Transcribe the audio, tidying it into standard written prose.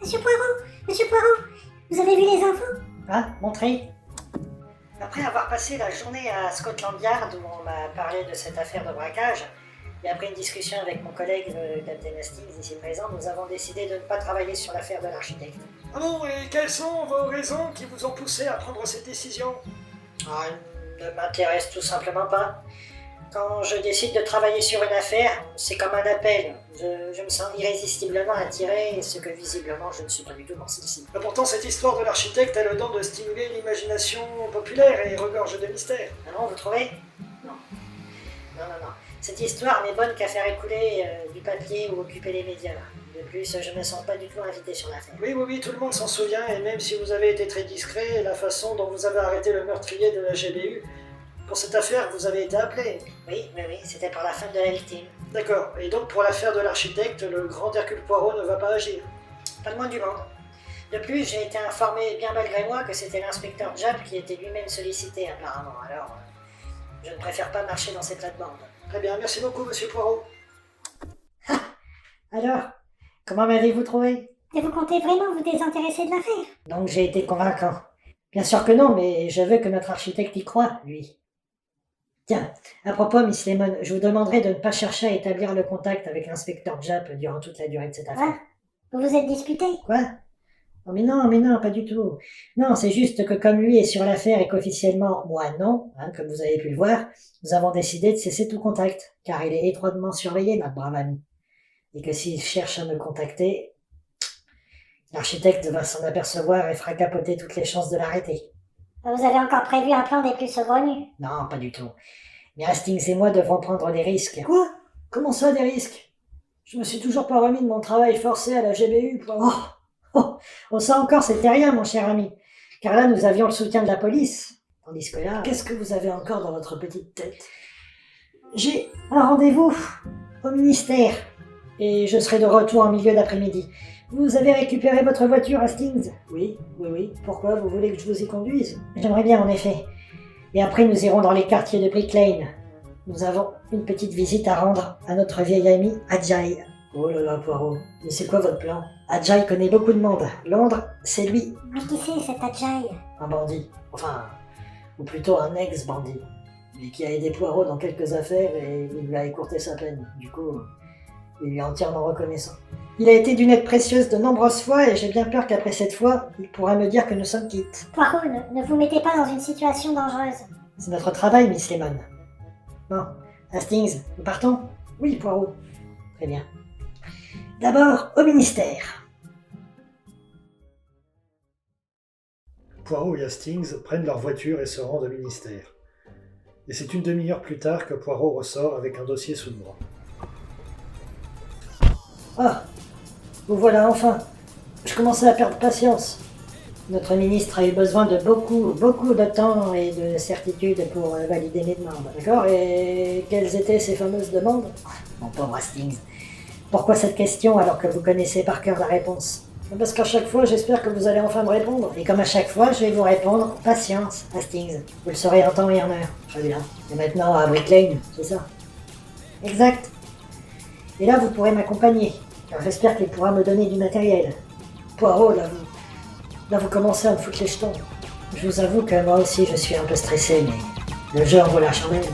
Monsieur Poirot, vous avez vu les infos? Ah, montrez. Après avoir passé la journée à Scotland Yard où on m'a parlé de cette affaire de braquage, et après une discussion avec mon collègue, le Captain Hastings, ici présent, nous avons décidé de ne pas travailler sur l'affaire de l'architecte. Ah bon, et quelles sont vos raisons qui vous ont poussé à prendre cette décision? Ah, elle ne m'intéresse tout simplement pas. Quand je décide de travailler sur une affaire, c'est comme un appel. Je me sens irrésistiblement attiré, ce que visiblement je ne suis pas du tout dans celle-ci. Mais pourtant, cette histoire de l'architecte a le don de stimuler l'imagination populaire et regorge de mystères. Ah non, vous trouvez? Non. Non. Cette histoire n'est bonne qu'à faire écouler du papier ou occuper les médias. De plus, je ne me sens pas du tout invité sur l'affaire. Oui, tout le monde s'en souvient, et même si vous avez été très discret, la façon dont vous avez arrêté le meurtrier de la GBU, pour cette affaire, vous avez été appelé. Oui, c'était pour la femme de la victime. D'accord, et donc pour l'affaire de l'architecte, le grand Hercule Poirot ne va pas agir? Pas le moins du monde. De plus, j'ai été informé bien malgré moi que c'était l'inspecteur Japp qui était lui-même sollicité apparemment, alors je ne préfère pas marcher dans ces plates-bandes. Très bien, merci beaucoup, monsieur Poirot. Alors, comment m'avez-vous trouvé? Et vous comptez vraiment vous désintéresser de l'affaire? Donc j'ai été convaincant. Bien sûr que non, mais je veux que notre architecte y croie, lui. Tiens, à propos, Miss Lemon, je vous demanderai de ne pas chercher à établir le contact avec l'inspecteur Japp durant toute la durée de cette affaire. Vous vous êtes disputé? Quoi? Oh, mais non, pas du tout. Non, c'est juste que comme lui est sur l'affaire et qu'officiellement, moi non, comme vous avez pu le voir, nous avons décidé de cesser tout contact, car il est étroitement surveillé, notre brave ami. Et que s'il cherche à me contacter, l'architecte va s'en apercevoir et fera capoter toutes les chances de l'arrêter. Vous avez encore prévu un plan des plus saugrenus? Non, pas du tout. Mais Hastings et moi devrons prendre des risques. Quoi? Comment ça, des risques? Je me suis toujours pas remis de mon travail forcé à la GBU, Poirot. Oh, ça encore, c'était rien, mon cher ami. Car là, nous avions le soutien de la police. Tandis que là... Qu'est-ce que vous avez encore dans votre petite tête? J'ai un rendez-vous au ministère. Et je serai de retour en milieu d'après-midi. Vous avez récupéré votre voiture, Hastings? Oui. Pourquoi? Vous voulez que je vous y conduise? J'aimerais bien, en effet. Et après, nous irons dans les quartiers de Brick Lane. Nous avons une petite visite à rendre à notre vieil ami Adjaï. Oh là là, Poirot. Mais c'est quoi votre plan? Adjaï connaît beaucoup de monde. Londres, c'est lui. Mais qui c'est cet Adjaï? Un bandit. Enfin, ou plutôt un ex-bandit. Mais qui a aidé Poirot dans quelques affaires et il lui a écourté sa peine. Du coup, il lui est entièrement reconnaissant. Il a été d'une aide précieuse de nombreuses fois et j'ai bien peur qu'après cette fois, il pourra me dire que nous sommes quittes. Poirot, ne vous mettez pas dans une situation dangereuse. C'est notre travail, Miss Lemon. Bon, Hastings, nous partons? Oui, Poirot. Très bien. D'abord, au ministère. Poirot et Hastings prennent leur voiture et se rendent au ministère. Et c'est une demi-heure plus tard que Poirot ressort avec un dossier sous le bras. Ah, vous voilà enfin. Je commençais à perdre patience. Notre ministre a eu besoin de beaucoup de temps et de certitude pour valider mes demandes. D'accord? Et quelles étaient ces fameuses demandes? Mon pauvre Hastings. Pourquoi cette question alors que vous connaissez par cœur la réponse? Parce qu'à chaque fois, j'espère que vous allez enfin me répondre. Et comme à chaque fois, je vais vous répondre, patience, Hastings. Vous le saurez en temps et en heure. Très bien. Et maintenant à Brick Lane, C'est ça. exact. Et là, vous pourrez m'accompagner, car j'espère qu'il pourra me donner du matériel. Poirot, là vous commencez à me foutre les jetons. Je vous avoue que moi aussi, je suis un peu stressé, mais le jeu en vaut la chandelle.